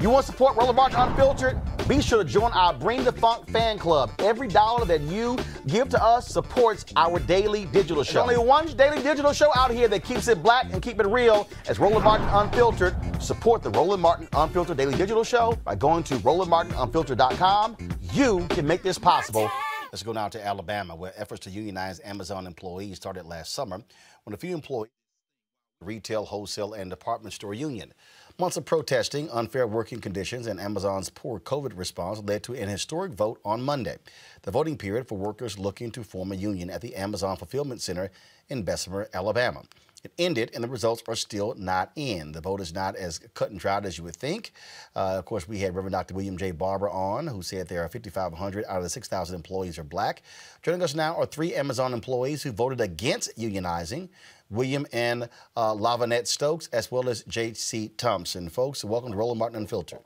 You want to support Roland Martin Unfiltered? Be sure to join our Bring the Funk fan club. Every dollar that you give to us supports our daily digital show. There's only one daily digital show out here that keeps it black and keep it real. As Roland Martin Unfiltered. Support the Roland Martin Unfiltered daily digital show by going to RolandMartinUnfiltered.com. You can make this possible. Let's go now to Alabama, where efforts to unionize Amazon employees started last summer when a few employees retail, wholesale, and department store union. Months of protesting, unfair working conditions, and Amazon's poor COVID response led to an historic vote on Monday. The voting period for workers looking to form a union at the Amazon Fulfillment Center in Bessemer, Alabama. It ended, and the results are still not in. The vote is not as cut and dried as you would think. Of course, we had Reverend Dr. William J. Barber on, who said there are 5,500 out of the 6,000 employees are black. Joining us now are 3 Amazon employees who voted against unionizing, William and Lavanette Stokes, as well as J.C. Thompson. Folks, welcome to Roland Martin Unfiltered.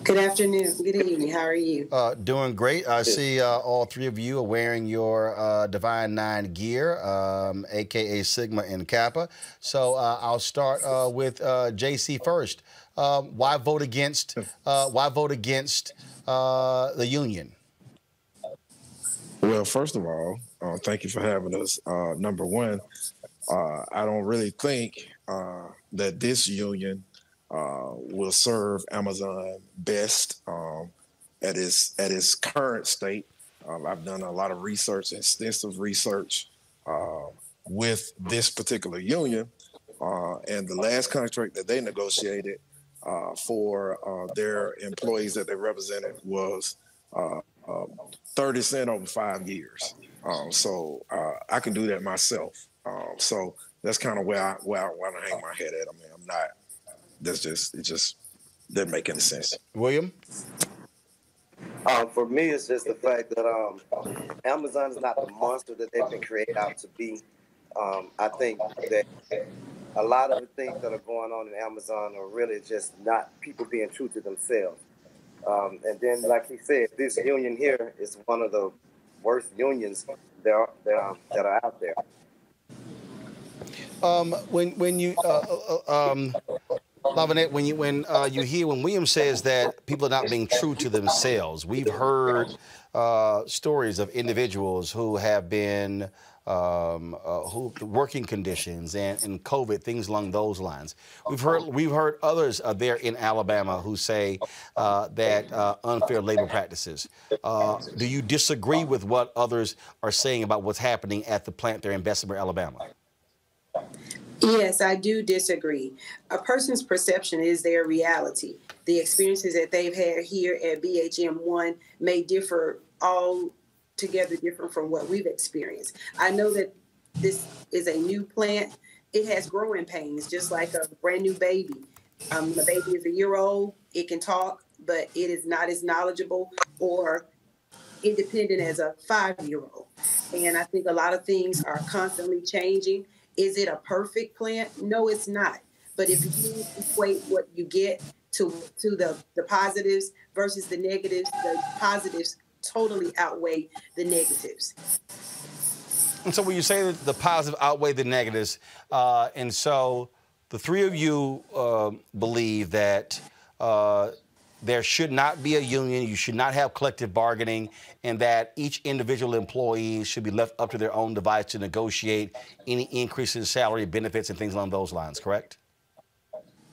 Good afternoon. Good evening. How are you? Doing great. I see all 3 of you are wearing your Divine 9 gear, a.k.a. Sigma and Kappa. So I'll start with J.C. first. Why vote against the union? Well, first of all, thank you for having us. Number one, I don't really think that this union will serve Amazon best at its current state. I've done a lot of research, extensive research with this particular union, and the last contract that they negotiated for their employees that they represented was 30 cents over 5 years. So I can do that myself. So that's kind of where I want to hang my head at. I mean, I'm not. It just doesn't make any sense. William? For me, it's just the fact that Amazon is not the monster that they've been created out to be. I think that a lot of the things that are going on in Amazon are really just not people being true to themselves. And then, like he said, this union here is one of the worst unions that are out there. When you Lavanette, when you hear when William says that people are not being true to themselves, we've heard stories of individuals who have been working conditions and COVID, things along those lines. We've heard others there in Alabama who say that unfair labor practices. Do you disagree with what others are saying about what's happening at the plant there in Bessemer, Alabama? Yes, I do disagree. A person's perception is their reality. The experiences that they've had here at BHM1 may differ altogether different from what we've experienced. I know that this is a new plant. It has growing pains, just like a brand new baby. The baby is a year old. It can talk, but it is not as knowledgeable or independent as a 5-year-old. And I think a lot of things are constantly changing. Is it a perfect plant? No, it's not. But if you equate what you get to the positives versus the negatives, the positives totally outweigh the negatives. And so when you say that the positive outweigh the negatives, and so the 3 of you believe that there should not be a union, you should not have collective bargaining, and that each individual employee should be left up to their own device to negotiate any increase in salary, benefits, and things along those lines, correct?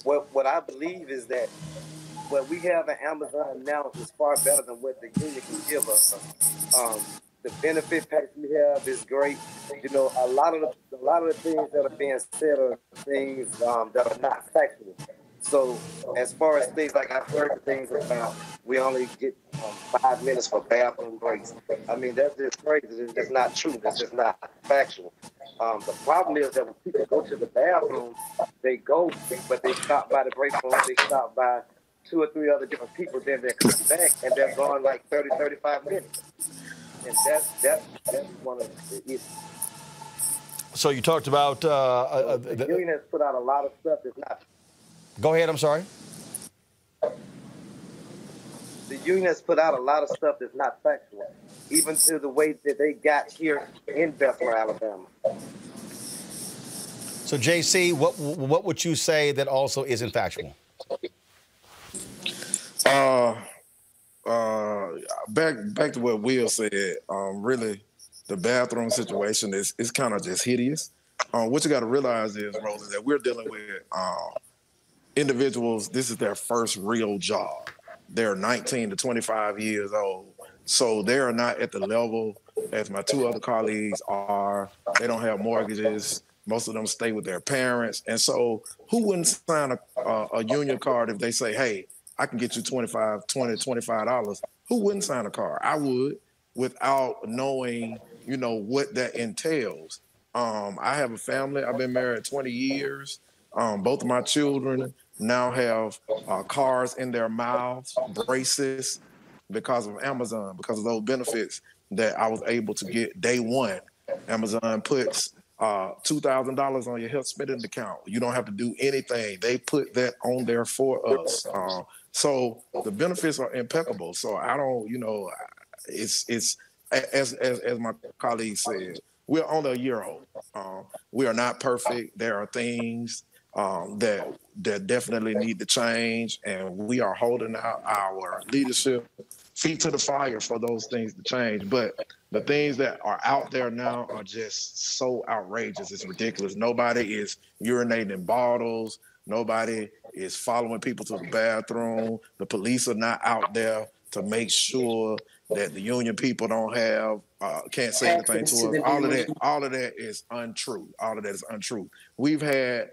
Well, what I believe is that what we have at Amazon now is far better than what the union can give us. The benefit package we have is great. You know, a lot of the things that are being said are things that are not factual. So as far as things like I've heard things about, we only get 5 minutes for bathroom breaks. I mean, that's just crazy. It's just not true. That's just not factual. The problem is that when people go to the bathroom, they go, but they stop by the break room. They stop by 2 or 3 other different people. Then they're coming back, and they're gone like 30, 35 minutes. And that's one of the issues. So you talked about the union has put out a lot of stuff that's not. Go ahead, I'm sorry. The union has put out a lot of stuff that's not factual, even to the way that they got here in Bessemer, Alabama. So, JC, what would you say that also isn't factual? Uh, back to what Will said. Really, the bathroom situation is kind of just hideous. What you got to realize is, Roland, that we're dealing with individuals. This is their first real job. They're 19 to 25 years old, so they are not at the level as my two other colleagues are. They don't have mortgages. Most of them stay with their parents, and so who wouldn't sign a union card if they say, "Hey, I can get you $25. Who wouldn't sign a card? I would, without knowing, what that entails. I have a family. I've been married 20 years. Both of my children now have cars in their mouths, braces, because of Amazon, because of those benefits that I was able to get day one. Amazon puts $2,000 on your health spending account. You don't have to do anything. They put that on there for us. So the benefits are impeccable. So I don't, it's as my colleague said, we're only a year old. We are not perfect. There are things that definitely need to change, and we are holding out our leadership feet to the fire for those things to change. But the things that are out there now are just so outrageous. It's ridiculous. Nobody is urinating in bottles. Nobody is following people to the bathroom. The police are not out there to make sure that the union people don't have, can't say anything to us. All of that is untrue. All of that is untrue. We've had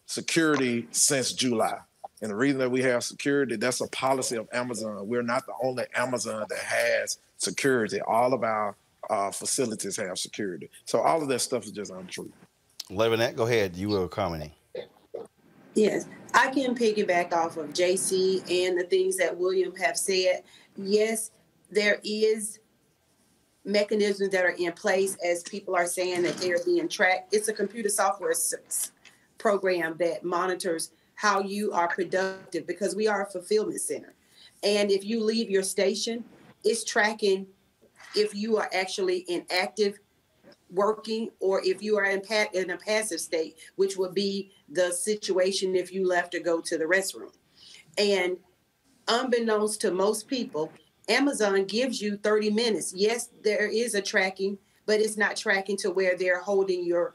security since July. And the reason that we have security, that's a policy of Amazon. We're not the only Amazon that has security. All of our facilities have security. So all of that stuff is just untrue. Levinette, go ahead. You were commenting. Yes, I can piggyback off of JC and the things that William have said. Yes, there is mechanisms that are in place, as people are saying that they are being tracked. It's a computer software program that monitors how you are productive, because we are a fulfillment center. And if you leave your station, it's tracking if you are actually in active working or if you are in a passive state, which would be the situation if you left to go to the restroom. And unbeknownst to most people, Amazon gives you 30 minutes. Yes, there is a tracking, but it's not tracking to where they're holding your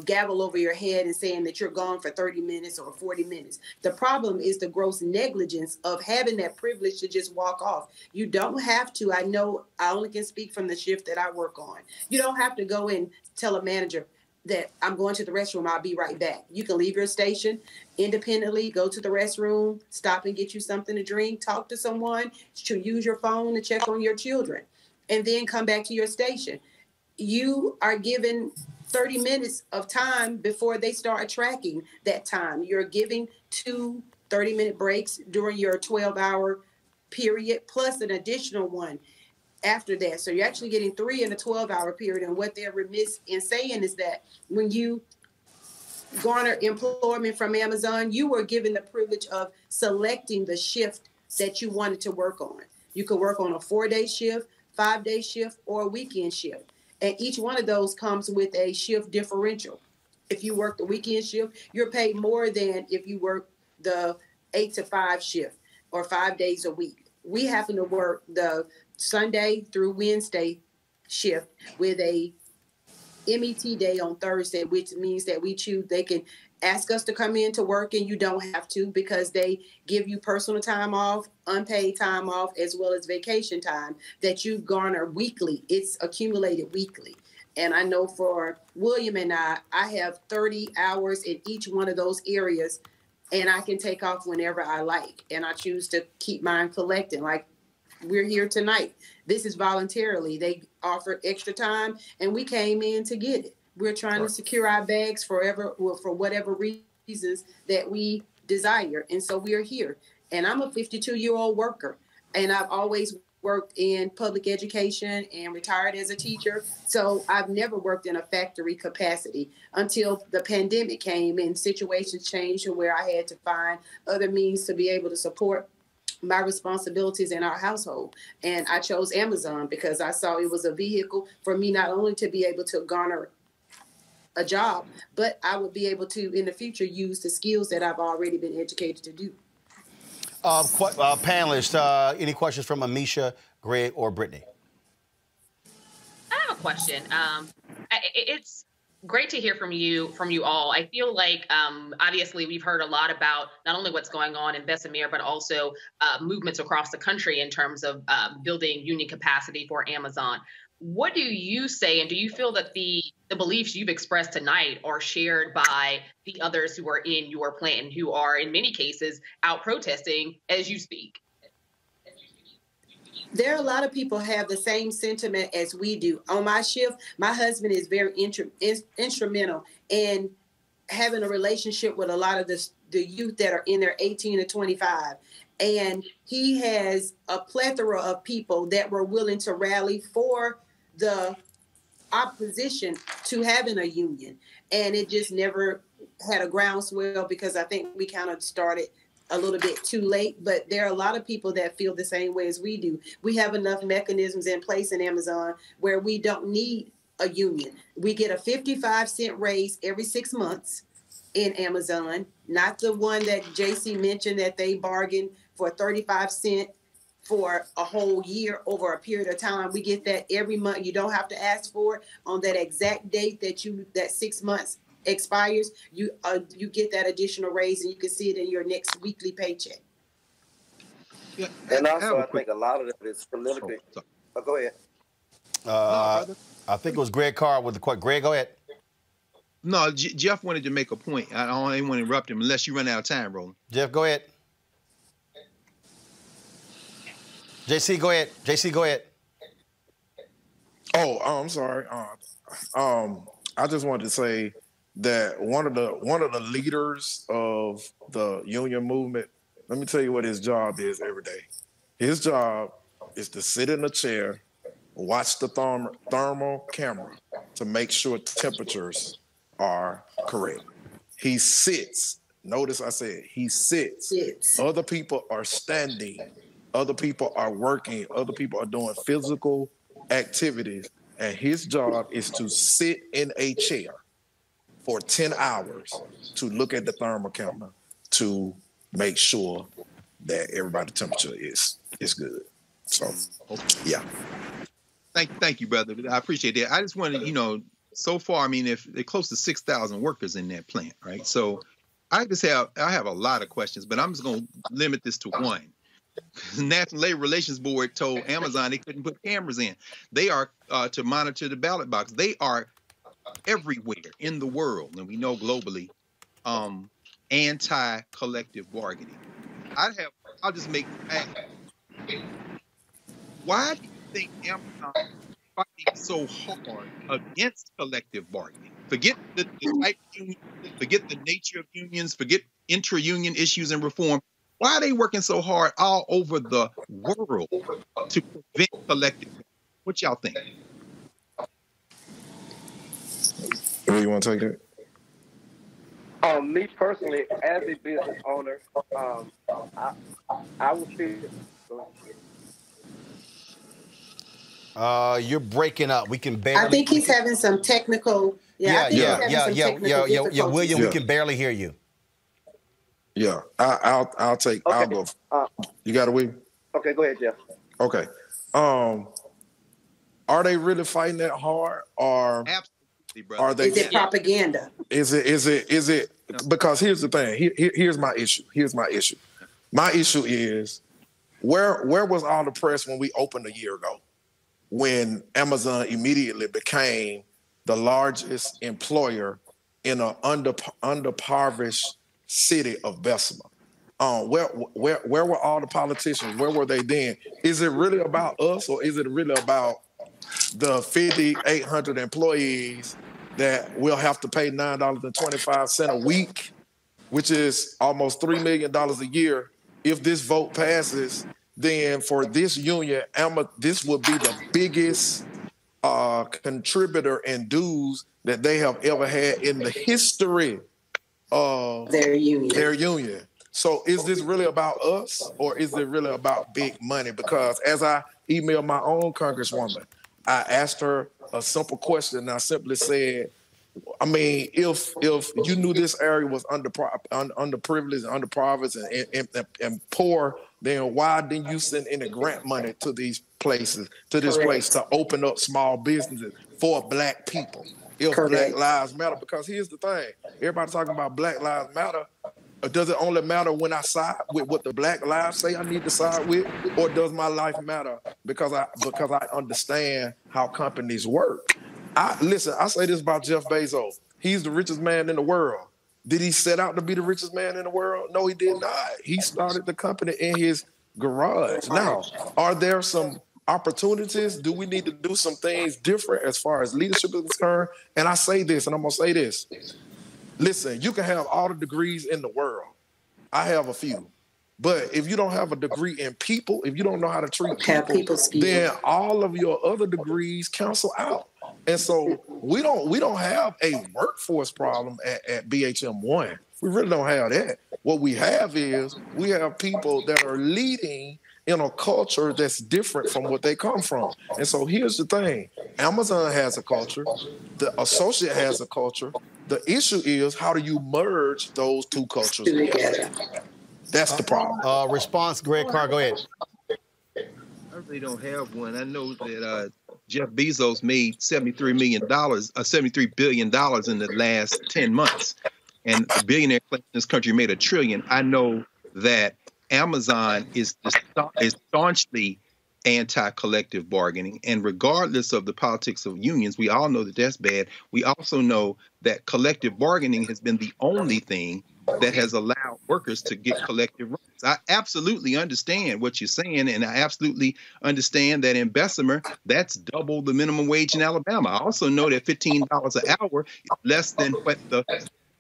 gavel over your head and saying that you're gone for 30 minutes or 40 minutes. The problem is the gross negligence of having that privilege to just walk off. You don't have to. I know I only can speak from the shift that I work on. You don't have to go and tell a manager that I'm going to the restroom, I'll be right back. You can leave your station independently, go to the restroom, stop and get you something to drink, talk to someone, to use your phone to check on your children, and then come back to your station. You are given 30 minutes of time before they start tracking that time. You're giving 2 30-minute breaks during your 12-hour period, plus an additional one after that. So you're actually getting 3 in a 12-hour period. And what they're remiss in saying is that when you garner employment from Amazon, you were given the privilege of selecting the shift that you wanted to work on. You could work on a 4-day shift, 5-day shift, or a weekend shift. And each one of those comes with a shift differential. If you work the weekend shift, you're paid more than if you work the 8 to 5 shift or 5 days a week. We happen to work the Sunday through Wednesday shift with a MET day on Thursday, which means that we choose, they can ask us to come in to work and you don't have to, because they give you personal time off, unpaid time off, as well as vacation time that you garner weekly. It's accumulated weekly. And I know for William and I have 30 hours in each one of those areas, and I can take off whenever I like. And I choose to keep mine collecting. Like we're here tonight. This is voluntarily. They offered extra time and we came in to get it. We're trying to secure our bags for whatever reasons that we desire. And so we're here. And I'm a 52-year-old worker, and I've always worked in public education and retired as a teacher. So I've never worked in a factory capacity until the pandemic came and situations changed to where I had to find other means to be able to support my responsibilities in our household. And I chose Amazon because I saw it was a vehicle for me not only to be able to garner a job, but I would be able to in the future use the skills that I've already been educated to do. Panelists, any questions from Amisha, Greg, or Brittany? I have a question. It's great to hear from you all. I feel like obviously we've heard a lot about not only what's going on in Bessemer, but also movements across the country in terms of building union capacity for Amazon. What do you say, and do you feel that the beliefs you've expressed tonight are shared by the others who are in your plant and who are in many cases out protesting as you speak? There are a lot of people have the same sentiment as we do. On my shift, my husband is very instrumental in having a relationship with a lot of the youth that are in their 18 to 25. And he has a plethora of people that were willing to rally for the opposition to having a union. And it just never had a groundswell because I think we kind of started a little bit too late, but there are a lot of people that feel the same way as we do. We have enough mechanisms in place in Amazon where we don't need a union. We get a 55-cent raise every 6 months in Amazon, not the one that JC mentioned that they bargained for 35 cents for a whole year over a period of time. We get that every month. You don't have to ask for it on that exact date that 6 months expires. You get that additional raise, and you can see it in your next weekly paycheck. Yeah, and also I think a lot of it is politically. Go ahead. I think it was Greg Carr with the question. Greg, go ahead. No, Jeff wanted to make a point. I don't even want to interrupt him unless you run out of time, Roland. Jeff, go ahead. JC, go ahead. JC, go ahead. Oh, I'm sorry. I just wanted to say that one of the leaders of the union movement, let me tell you what his job is every day. His job is to sit in a chair, watch the thermal camera to make sure temperatures are correct. He sits. Notice I said he sits. Other people are standing. Other people are working. Other people are doing physical activities. And his job is to sit in a chair for 10 hours to look at the thermal camera to make sure that everybody's temperature is good. So, yeah. Thank you, brother. I appreciate that. I just wanted, so far, I mean, if they're close to 6,000 workers in that plant, right? So I have a lot of questions, but I'm just going to limit this to one. The National Labor Relations Board told Amazon they couldn't put cameras in. They are to monitor the ballot box. They are everywhere in the world, and we know globally, anti-collective bargaining. I'll just make why do you think Amazon is fighting so hard against collective bargaining? Forget the type of union, forget the nature of unions, forget intra-union issues and reform. Why are they working so hard all over the world to prevent collective? What y'all think? Who you want to take it? Me personally, as a business owner, I would feel. You're breaking up. We can barely. I think he's having some technical. Yeah. William, we can barely hear you. Yeah, I'll go. You got it, William? Okay, go ahead, Jeff. Okay. Are they really fighting that hard, or absolutely, brother? Are they? Is it propaganda? Is it? Because here's the thing. Here's my issue. My issue is where was all the press when we opened a year ago, when Amazon immediately became the largest employer in an underpoverished city of Bessemer? Where were all the politicians? Where were they then? Is it really about us, or is it really about the 5,800 employees that will have to pay $9.25 a week, which is almost $3 million a year? If this vote passes, then for this union, this will be the biggest contributor in dues that they have ever had in the history of their union. So is this really about us, or is it really about big money? Because as I emailed my own congresswoman, I asked her a simple question. I simply said, I mean, if you knew this area was underprivileged, underprivileged, and poor, then why didn't you send any grant money to these places, to this place, to open up small businesses for Black people? If Black Lives Matter, because here's the thing: everybody talking about Black Lives Matter. Does it only matter when I side with what the Black lives say I need to side with, or does my life matter because I understand how companies work? Listen, I say this about Jeff Bezos. He's the richest man in the world. Did he set out to be the richest man in the world? No, he did not. He started the company in his garage. Now, are there some opportunities? Do we need to do some things different as far as leadership is concerned? And I say this, and I'm going to say this. Listen, you can have all the degrees in the world. I have a few. But if you don't have a degree in people, if you don't know how to treat people, then all of your other degrees cancel out. And so we don't have a workforce problem at BHM1. We really don't have that. What we have is we have people that are leading in a culture that's different from what they come from. And so here's the thing. Amazon has a culture. The associate has a culture. The issue is, how do you merge those two cultures together? That's the problem. Response, Greg Carr, go ahead. I really don't have one. I know that Jeff Bezos made $73 billion in the last 10 months. And a billionaire in this country made $1 trillion. I know that Amazon is staunchly anti-collective bargaining. And regardless of the politics of unions, we all know that that's bad. We also know that collective bargaining has been the only thing that has allowed workers to get collective rights. I absolutely understand what you're saying, and I absolutely understand that in Bessemer, that's double the minimum wage in Alabama. I also know that $15 an hour is less than what the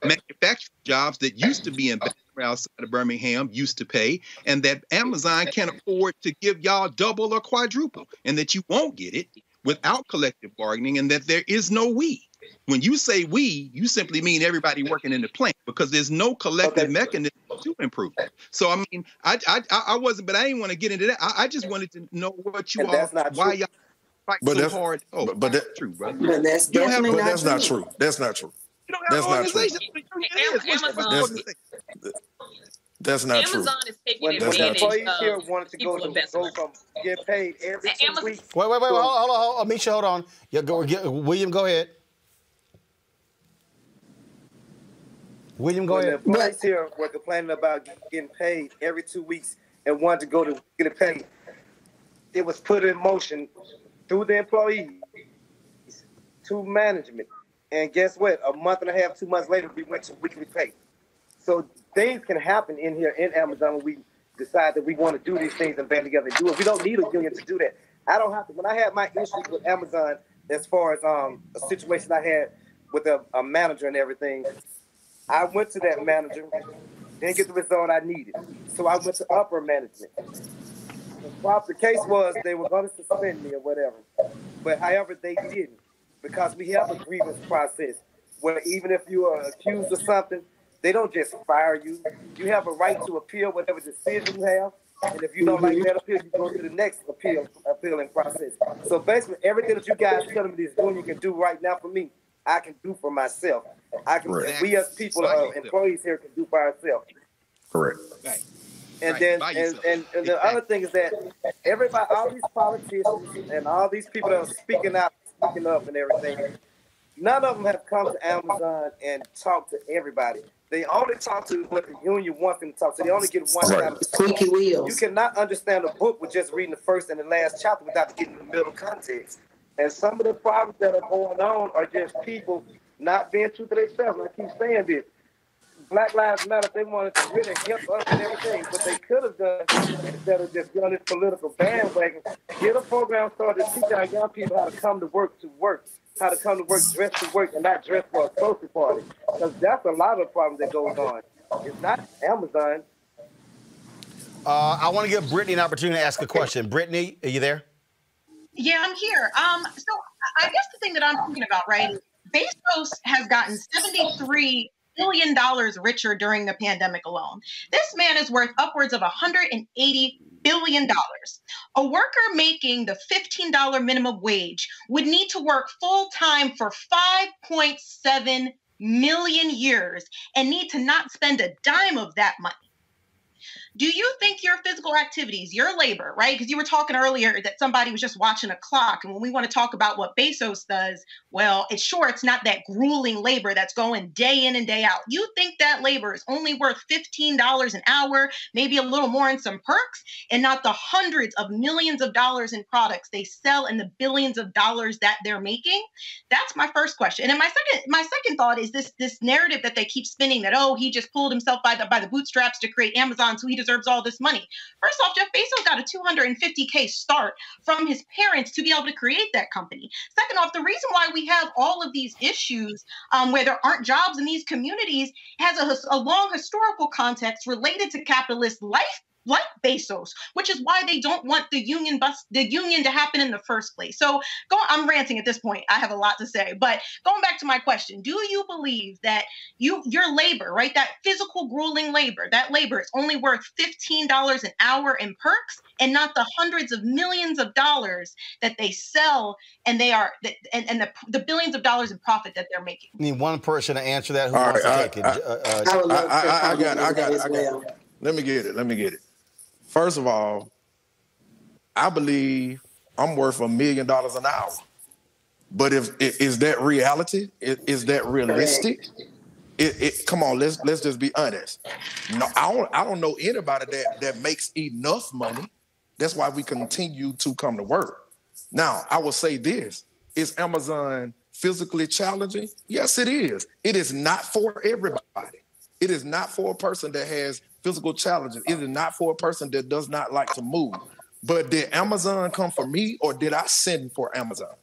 manufacturing jobs that used to be in Bessemer outside of Birmingham used to pay, and that Amazon can't afford to give y'all double or quadruple, and that you won't get it without collective bargaining, and that there is no we. When you say we, you simply mean everybody working in the plant, because there's no collective mechanism to improve. So, I mean, I wasn't, but I didn't want to get into that. I just wanted to know what you all, why y'all fight so hard. Oh, but that's true, brother. But that's not true. That's not true. You don't have an organization. That's not true. Amazon is taking advantage of wanted to go from get paid every 2 weeks. Wait, hold on. Misha, hold on. William, go ahead. William, go ahead. The employees here were complaining about getting paid every 2 weeks and wanted to go to get it paid. It was put in motion through the employees to management. And guess what? A month and a half, 2 months later, we went to weekly pay. So things can happen in here in Amazon when we decide that we want to do these things and band together and do it. We don't need a union to do that. I don't have to. When I had my issues with Amazon, as far as a situation I had with a manager and everything, I went to that manager, didn't get the result I needed. So I went to upper management. The case was they were going to suspend me or whatever. But however, they didn't. Because we have a grievance process where even if you are accused of something, they don't just fire you. You have a right to appeal whatever decision you have. And if you don't like that appeal, you go to the next appealing process. So basically, everything that you guys telling me this union can do right now for me, I can do for myself. We as people, employees here, can do for ourselves. Correct. Right. And then, and the other thing is that everybody, all these politicians and all these people that are speaking up and everything, none of them have come to Amazon and talked to everybody. They only talk to what the union wants them to talk to. They only get one side of the squeaky wheels. You cannot understand a book with just reading the first and the last chapter without getting the middle context. And some of the problems that are going on are just people not being true to themselves. And I keep saying this. Black Lives Matter, they wanted to really help us and everything, but they could have done, instead of just doing this political bandwagon, get a program started to teach our young people how to come to work, how to come to work, dress to work, and not dress for a social party. Because that's a lot of the problems that goes on. It's not Amazon. I want to give Brittany an opportunity to ask a question. Brittany, are you there? Yeah, I'm here. So I guess the thing that I'm thinking about, right, Bezos has gotten $73 billion richer during the pandemic alone. This man is worth upwards of $180 billion billion. A worker making the $15 minimum wage would need to work full time for 5.7 million years and need to not spend a dime of that money. Do you think your physical activities, your labor, right? Because you were talking earlier that somebody was just watching a clock. And when we want to talk about what Bezos does, well, it's not that grueling labor that's going day in and day out. You think that labor is only worth $15 an hour, maybe a little more in some perks, and not the hundreds of millions of dollars in products they sell and the billions of dollars that they're making? That's my first question. And my second thought is this narrative that they keep spinning that, oh, he just pulled himself by the bootstraps to create Amazon, so he deserves all this money. First off, Jeff Bezos got a $250K start from his parents to be able to create that company. Second off, the reason why we have all of these issues where there aren't jobs in these communities has a long historical context related to capitalist life, like Bezos, which is why they don't want the union to happen in the first place. So I'm ranting at this point. I have a lot to say, but going back to my question, do you believe that your labor, right, that physical grueling labor, that labor is only worth $15 an hour in perks and not the hundreds of millions of dollars that they sell and the billions of dollars in profit that they're making? I need one person to answer that. Who wants to take it? I got it. Let me get it. First of all, I believe I'm worth $1 million an hour. But is that reality? Is that realistic? Come on, let's just be honest. No, I don't know anybody that makes enough money. That's why we continue to come to work. Now, I will say this: is Amazon physically challenging? Yes, it is. It is not for everybody. It is not for a person that has physical challenges. It is not for a person that does not like to move. But did Amazon come for me, or did I send for Amazon?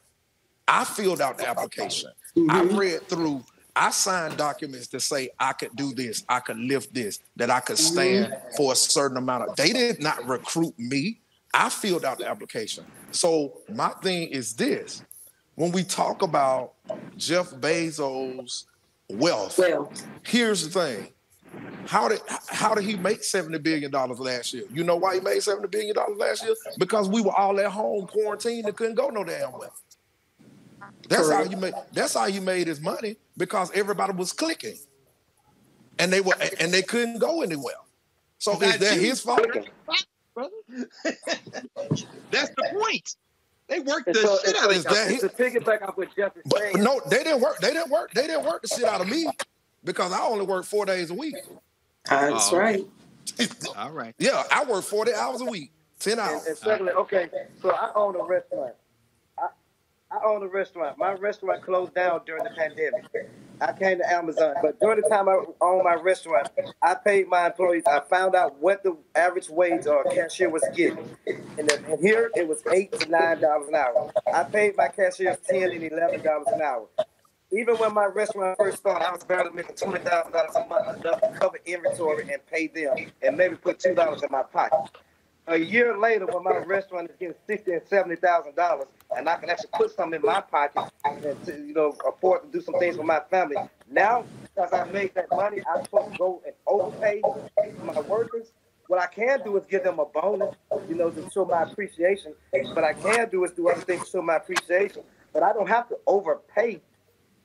I filled out the application. I read through. I signed documents that say I could do this, I could lift this, that I could stand for a certain amount of. They did not recruit me. I filled out the application. So my thing is this: when we talk about Jeff Bezos' wealth, here's the thing. How did he make $70 billion last year? You know why he made $70 billion last year? Because we were all at home quarantined and couldn't go no damn well. That's how he made his money, because everybody was clicking. And they couldn't go anywhere. So is that his fault? Brother? That's the point. They worked the shit out of him. To piggyback off what Jeff is saying. No, they didn't work the shit out of me, because I only work 4 days a week. That's right. All right. Yeah, I work 40 hours a week, 10 hours. And secondly, okay, so I own a restaurant. I own a restaurant. My restaurant closed down during the pandemic. I came to Amazon, but during the time I owned my restaurant, I paid my employees. I found out what the average wage or cashier was getting. And here it was $8 to $9 an hour. I paid my cashiers $10 and $11 an hour. Even when my restaurant first started, I was barely making $20,000 a month, enough to cover inventory and pay them, and maybe put $2 in my pocket. A year later, when my restaurant is getting $60,000 and $70,000, and I can actually put some in my pocket and to, afford to do some things for my family. Now, because I made that money, I'm supposed to go and overpay my workers. What I can do is give them a bonus, to show my appreciation. What I can do is do other things to show my appreciation. But I don't have to overpay.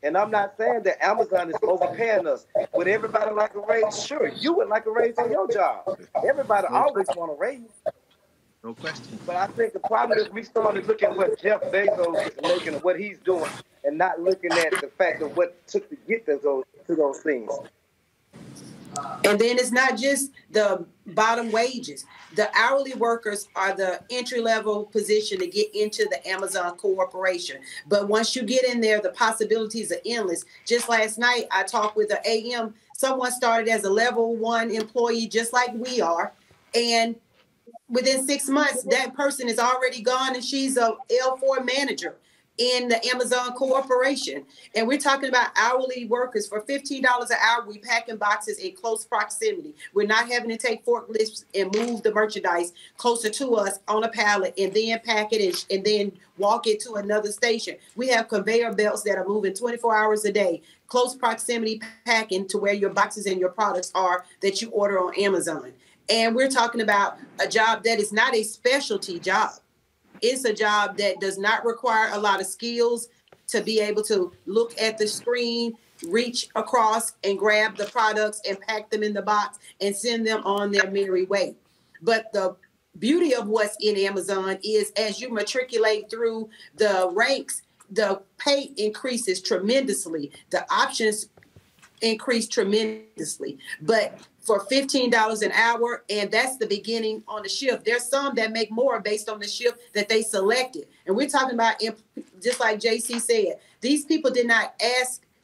And I'm not saying that Amazon is overpaying us. Would everybody like a raise? Sure, you would like a raise on your job. Everybody always want a raise. No question. But I think the problem is we started looking at what Jeff Bezos is making and what he's doing, and not looking at the fact of what it took to get to those things. And then it's not just the bottom wages. The hourly workers are the entry-level position to get into the Amazon corporation. But once you get in there, the possibilities are endless. Just last night, I talked with an AM. Someone started as a level 1 employee, just like we are. And within 6 months, that person is already gone, and she's a L4 manager in the Amazon corporation. And we're talking about hourly workers. For $15 an hour, we packing boxes in close proximity. We're not having to take forklifts and move the merchandise closer to us on a pallet and then pack it and then walk it to another station. We have conveyor belts that are moving 24 hours a day, close proximity packing to where your boxes and your products are that you order on Amazon. And we're talking about a job that is not a specialty job. It's a job that does not require a lot of skills to be able to look at the screen, reach across and grab the products and pack them in the box and send them on their merry way. But the beauty of what's in Amazon is as you matriculate through the ranks, the pay increases tremendously. The options increase tremendously. But for $15 an hour, and that's the beginning on the shift. There's some that make more based on the shift that they selected. And we're talking about, just like JC said, these people did not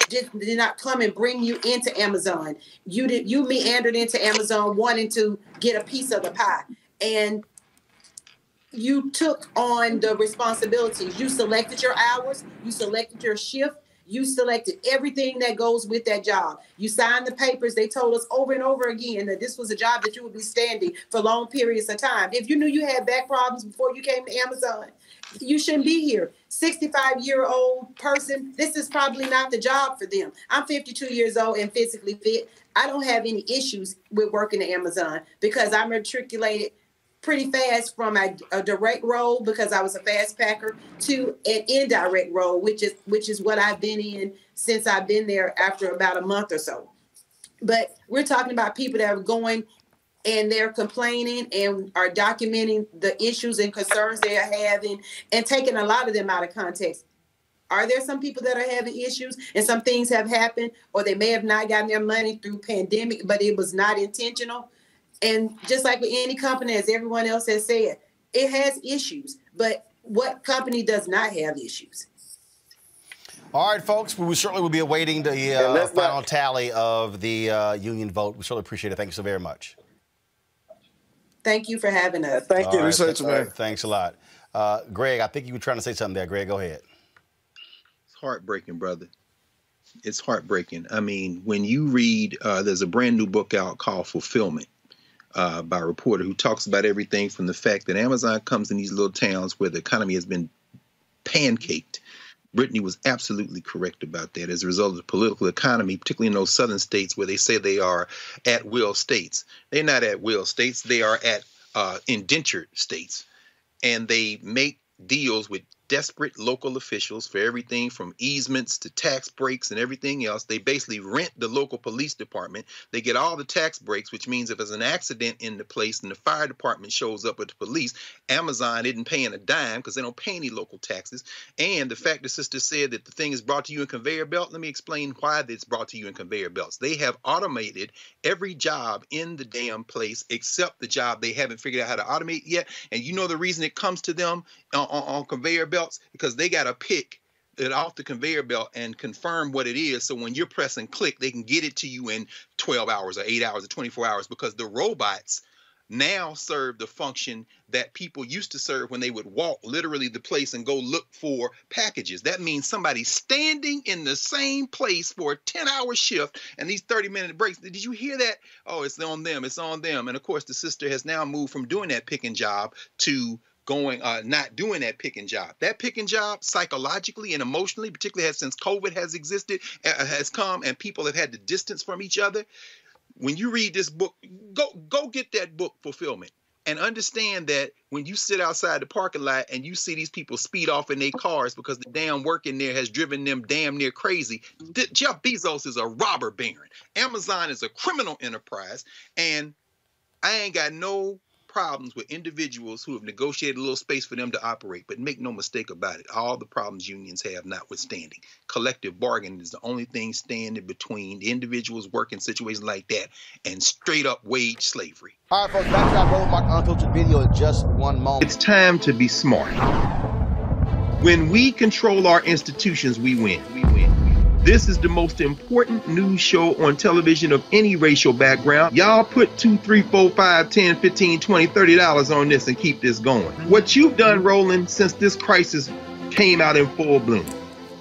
did not come and bring you into Amazon. You meandered into Amazon wanting to get a piece of the pie. And you took on the responsibilities. You selected your hours, you selected your shift, you selected everything that goes with that job. You signed the papers. They told us over and over again that this was a job that you would be standing for long periods of time. If you knew you had back problems before you came to Amazon, you shouldn't be here. 65-year-old person, this is probably not the job for them. I'm 52 years old and physically fit. I don't have any issues with working at Amazon because I matriculated pretty fast from a direct role because I was a fast packer to an indirect role, which is what I've been in since I've been there after about a month or so. But we're talking about people that are going and they're complaining and are documenting the issues and concerns they are having and taking a lot of them out of context. Are there some people that are having issues and some things have happened, or they may have not gotten their money through pandemic, but it was not intentional? And just like with any company, as everyone else has said, it has issues. But what company does not have issues? All right, folks, we certainly will be awaiting the final tally of the union vote. We certainly appreciate it. Thank you so very much. Thank you for having us. Thank you. Right, thanks a lot. Greg, I think you were trying to say something there. Greg, go ahead. It's heartbreaking, brother. It's heartbreaking. I mean, when you read, there's a brand new book out called Fulfillment. By a reporter who talks about everything from the fact that Amazon comes in these little towns where the economy has been pancaked. Brittany was absolutely correct about that as a result of the political economy, particularly in those southern states where they say they are at-will states. They're not at-will states. They are at indentured states. And they make deals with desperate local officials for everything from easements to tax breaks and everything else. They basically rent the local police department. They get all the tax breaks, which means if there's an accident in the place and the fire department shows up with the police, Amazon isn't paying a dime because they don't pay any local taxes. And the fact the sister said that the thing is brought to you in conveyor belt, let me explain why it's brought to you in conveyor belts. They have automated every job in the damn place except the job they haven't figured out how to automate yet. And you know the reason it comes to them on conveyor belts? Because they got to pick it off the conveyor belt and confirm what it is. So when you're pressing click, they can get it to you in 12 hours or 8 hours or 24 hours because the robots now serve the function that people used to serve when they would walk literally the place and go look for packages. That means somebody standing in the same place for a 10-hour shift and these 30-minute breaks. Did you hear that? Oh, it's on them. It's on them. And of course, the sister has now moved from doing that picking job to not doing that picking job. That picking job psychologically and emotionally, particularly since COVID has come and people have had to distance from each other. When you read this book, go get that book, Fulfillment, and understand that when you sit outside the parking lot and you see these people speed off in their cars because the damn work in there has driven them damn near crazy. Jeff Bezos is a robber baron. Amazon is a criminal enterprise, and I ain't got no problems with individuals who have negotiated a little space for them to operate, but make no mistake about it, all the problems unions have notwithstanding, collective bargaining is the only thing standing between individuals working situations like that and straight up wage slavery. All right, folks, back to that Roland Martin Unfiltered video in just one moment. It's time to be smart. When we control our institutions, we win. This is the most important news show on television of any racial background. Y'all put $2, $3, $4, $5, $10, $15, $20, $30 on this and keep this going. What you've done, Roland, since this crisis came out in full bloom.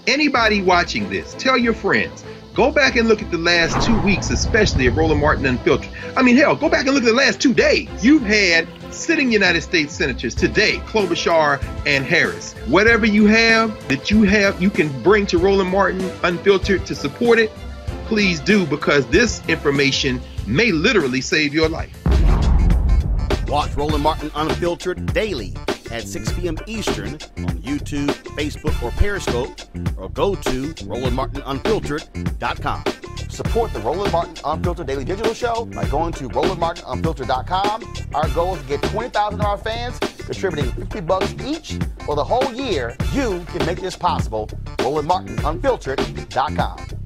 Anybody watching this, tell your friends. Go back and look at the last 2 weeks, especially of Roland Martin Unfiltered. I mean, hell, go back and look at the last 2 days. You've had sitting United States senators today, Klobuchar and Harris. Whatever you have that you can bring to Roland Martin Unfiltered to support it, please do, because this information may literally save your life. Watch Roland Martin Unfiltered daily at 6 p.m. Eastern on YouTube, Facebook, or Periscope, or go to RolandMartinUnfiltered.com. Support the Roland Martin Unfiltered Daily Digital Show by going to RolandMartinUnfiltered.com. Our goal is to get 20,000 of our fans contributing $50 each for the whole year. You can make this possible. RolandMartinUnfiltered.com.